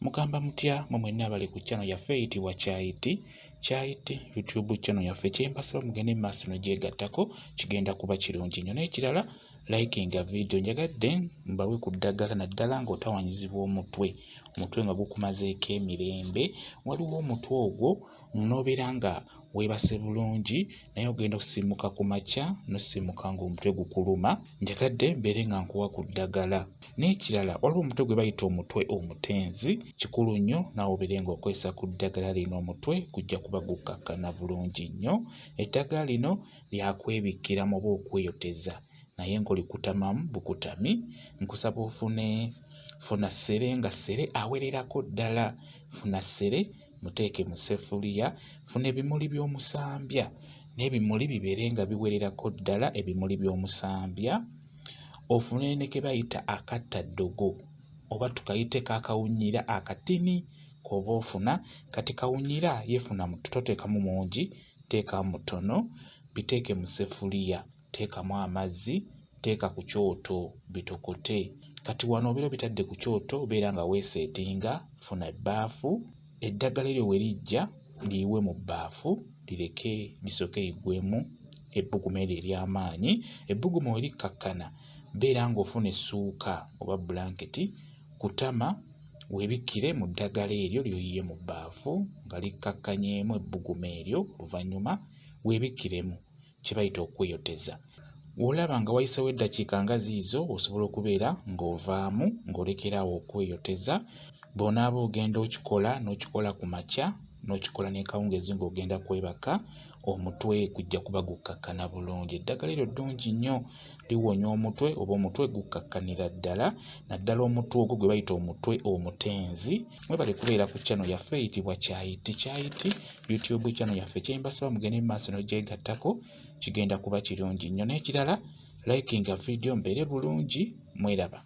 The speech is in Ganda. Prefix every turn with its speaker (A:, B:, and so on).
A: Mugamba mutya mwe mwenna abali ku channel yaffe eyitibwa Kyayiti YouTube channel yaffe. Kyembasaba mugende mu maaso n'ogyegattako kigenda kuba kirungi nnyo. N'ekirala likinga video, njagadde mbawe ku ddagala naddala ng'otawanyizibwa omutwe nga gukumazeeko emirembe. Waliwo omutwe ogwo n'obeera nga weebase bulungi naye ogenda kusiimuka ku makya n'osiimuka ng'omutwe gukuluma, njagadde mbeere nga nkuwa ku ddagala. N'ekirala waliwo omutwe gwe bayita omutwe omutenzi, kikulu nnyo naawe obeere ng'okozesa ku ddagala lino, omutwe gujja kuba gukkakkana bulungi nnyo. Eddagala lino lyakwebikkiramu oba okweyoteza naye ng'olikutamamu bukutami. Nkusaba funa ssere nga ssere awererako ddala. Funa ssere muteeke mu ssefuliya, funa ebimuli by'omusambya n'ebimuli bibeere nga biwererako ddala, ebimuli by'omusambya. Ofune ne ke bayita akattaddogo oba tukayite kakawunyira akatini k'oba ofuna. Kati kawunyira yeefuna toteekamu mungi, teekamu mutono, biteeke mu ssefuliya, teekamu amazzi, teeka ku kyoto bitokote. Kati wano obeera obitadde ku kyoto obeera nga weeseetinga. Funa ebbaafu, eddagala eryo we lijja liyiwe mu bbaafu, lireke lisooke liggwemu ebbugumu eryo ery'amaanyi. Ebbugumu we likkakkana beera ng'ofuna essuuka oba blanketi, kutama weebikkire mu ddagala eryo ly'oyiye mu bbaafu nga likkakkanyeemu ebbugumu eryo. Oluvannyuma weebikkiremu kye bayita okweyoteza. W'olaba nga wayiseewo eddakiika nga ziizo osobola okubeera ng'ovaamu ng'olekeraawo okweyoteza. Bw'onaaba ogenda okikola n'okikola ku makya n'okikola n'ekawungeezi ng'ogenda kwebaka, omutwe gujja kuba gukkakkana bulungi. Eddagala eryo ddungi nnyo, liwonya omutwe oba omutwe gukkakkanira ddala, naddala omutwe ogwo gwe bayita omutwe omutenzi. Mwebale kubeera ku channel yaffe eyitibwa Kyayiti YouTube channel yaffe. Kyembasaba mugende mu maaso n'ogyegattako kigenda kuba kirungi nnyo. N'ekirala likinga video mbeere bulungi. Mweraba.